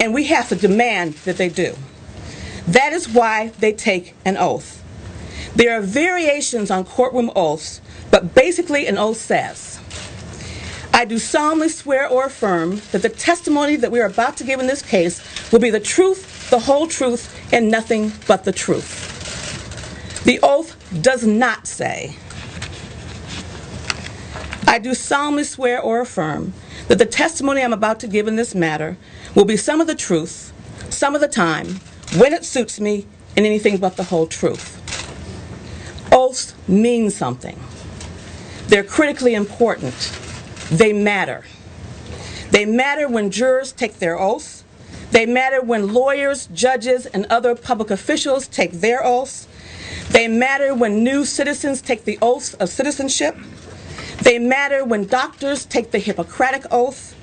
and we have to demand that they do. That is why they take an oath. There are variations on courtroom oaths, but basically an oath says, I do solemnly swear or affirm that the testimony that we are about to give in this case will be the truth, the whole truth, and nothing but the truth. The oath does not say, I do solemnly swear or affirm that the testimony I'm about to give in this matter will be some of the truth, some of the time, when it suits me, and anything but the whole truth. Oaths mean something. They're critically important. They matter. They matter when jurors take their oaths. They matter when lawyers, judges, and other public officials take their oaths. They matter when new citizens take the oaths of citizenship. They matter when doctors take the Hippocratic oath.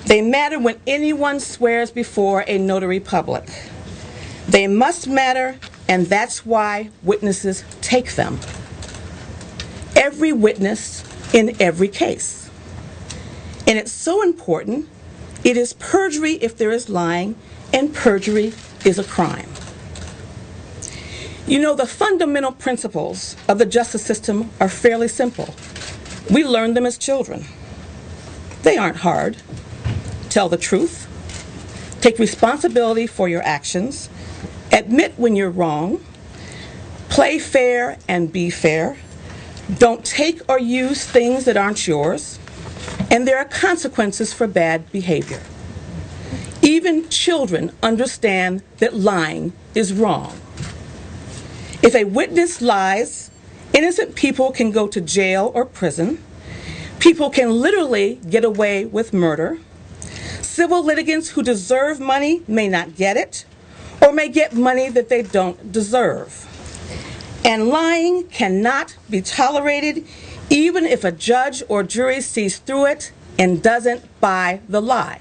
They matter when anyone swears before a notary public. They must matter, and that's why witnesses take them. Every witness in every case. And it's so important, it is perjury if there is lying, and perjury is a crime. You know, the fundamental principles of the justice system are fairly simple. We learned them as children. They aren't hard. Tell the truth. Take responsibility for your actions. Admit when you're wrong. Play fair and be fair. Don't take or use things that aren't yours. And there are consequences for bad behavior. Even children understand that lying is wrong. If a witness lies, innocent people can go to jail or prison. People can literally get away with murder. Civil litigants who deserve money may not get it, or may get money that they don't deserve. And lying cannot be tolerated even if a judge or jury sees through it and doesn't buy the lie.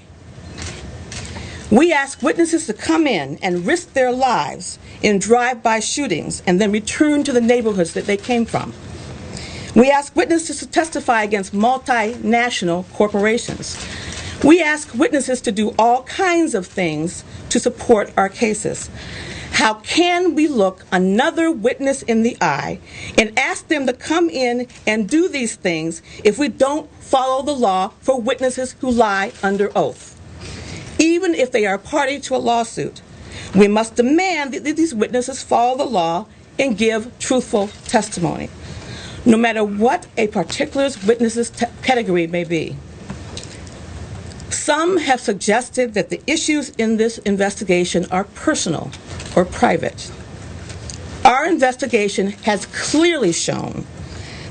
We ask witnesses to come in and risk their lives in drive-by shootings and then return to the neighborhoods that they came from. We ask witnesses to testify against multinational corporations. We ask witnesses to do all kinds of things to support our cases. How can we look another witness in the eye and ask them to come in and do these things if we don't follow the law for witnesses who lie under oath? Even if they are party to a lawsuit, we must demand that these witnesses follow the law and give truthful testimony, no matter what a particular witness's pedigree may be. Some have suggested that the issues in this investigation are personal or private. Our investigation has clearly shown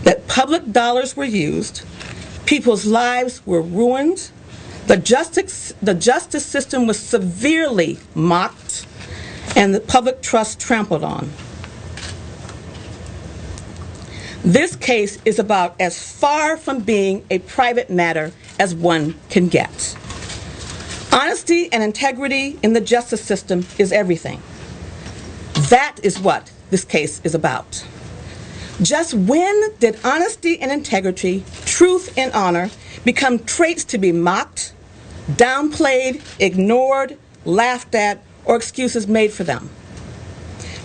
that public dollars were used, people's lives were ruined, the justice system was severely mocked, and the public trust trampled on. This case is about as far from being a private matter as one can get. Honesty and integrity in the justice system is everything. That is what this case is about. Just when did honesty and integrity, truth and honor become traits to be mocked, downplayed, ignored, laughed at, or excuses made for them?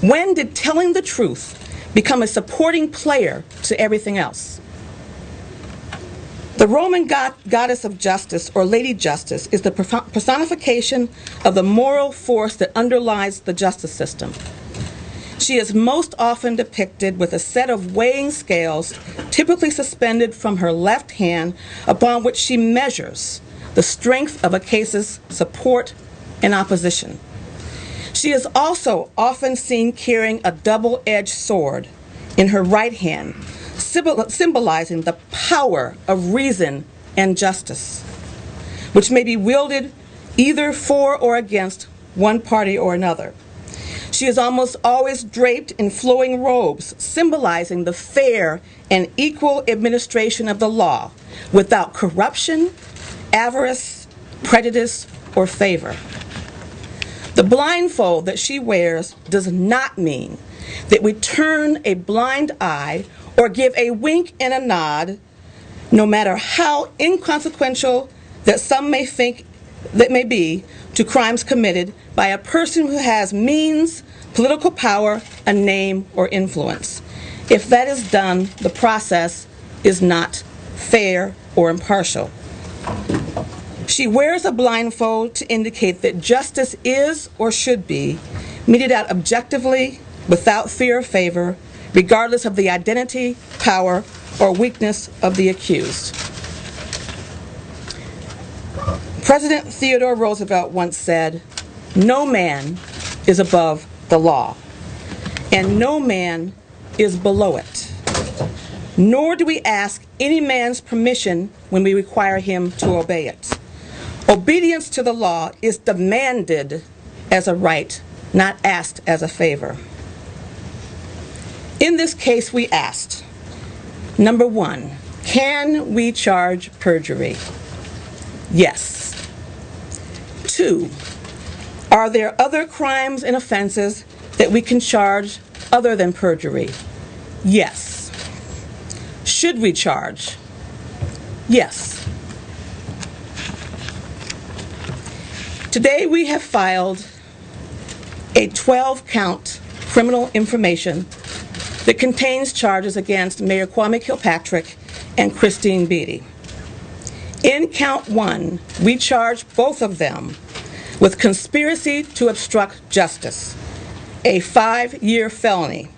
When did telling the truth become a supporting player to everything else? The Roman goddess of justice, or Lady Justice, is the personification of the moral force that underlies the justice system. She is most often depicted with a set of weighing scales, typically suspended from her left hand, upon which she measures the strength of a case's support and opposition. She is also often seen carrying a double-edged sword in her right hand, symbolizing the power of reason and justice, which may be wielded either for or against one party or another. She is almost always draped in flowing robes, symbolizing the fair and equal administration of the law, without corruption, avarice, prejudice, or favor. The blindfold that she wears does not mean that we turn a blind eye or give a wink and a nod, no matter how inconsequential that some may think that may be, to crimes committed by a person who has means, political power, a name, or influence. If that is done, the process is not fair or impartial. She wears a blindfold to indicate that justice is or should be meted out objectively, without fear or favor, regardless of the identity, power, or weakness of the accused. President Theodore Roosevelt once said, "No man is above the law, and no man is below it. Nor do we ask any man's permission when we require him to obey it. Obedience to the law is demanded as a right, not asked as a favor." In this case, we asked, number one, can we charge perjury? Yes. Two, are there other crimes and offenses that we can charge other than perjury? Yes. Should we charge? Yes. Today we have filed a 12-count criminal information that contains charges against Mayor Kwame Kilpatrick and Christine Beatty. In count 1, we charge both of them with conspiracy to obstruct justice, a 5-year felony.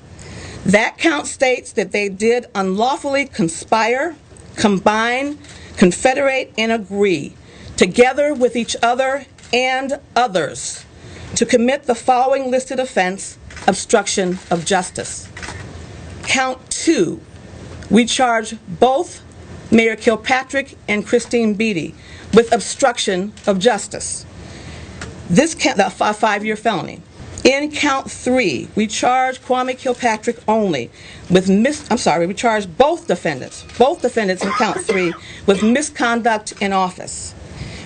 That count states that they did unlawfully conspire, combine, confederate, and agree, together with each other and others, to commit the following listed offense: obstruction of justice. Count 2, we charge both Mayor Kilpatrick and Christine Beatty with obstruction of justice. This count, the 5-year felony. In count 3, we charge Kwame Kilpatrick only with we charge both defendants in count 3 with misconduct in office.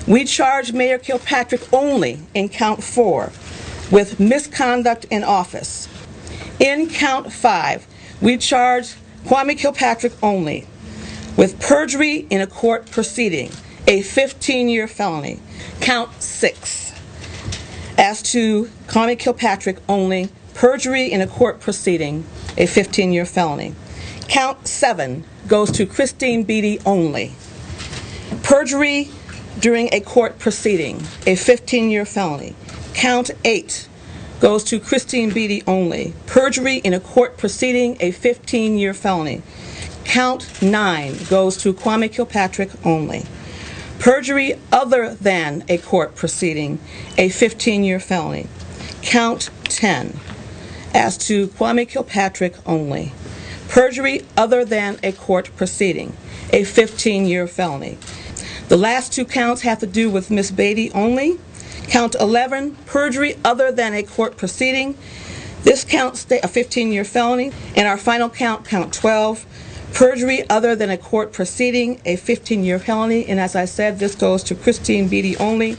We charge Mayor Kilpatrick only in count 4 with misconduct in office. In count 5, we charge Kwame Kilpatrick only with perjury in a court proceeding, a 15-year felony. Count 6, as to Kwame Kilpatrick only, perjury in a court proceeding, a 15-year felony. Count 7 goes to Christine Beatty only, perjury during a court proceeding, a 15-year felony. Count 8 goes to Christine Beatty only, perjury in a court proceeding, a 15-year felony. Count 9 goes to Kwame Kilpatrick only, perjury other than a court proceeding, a 15-year felony. Count 10, as to Kwame Kilpatrick only, perjury other than a court proceeding, a 15-year felony. The last 2 counts have to do with Miss Beatty only. Count 11, perjury other than a court proceeding. This count a 15-year felony. And our final count, count 12, perjury other than a court proceeding, a 15-year felony. And as I said, this goes to Christine Beatty only.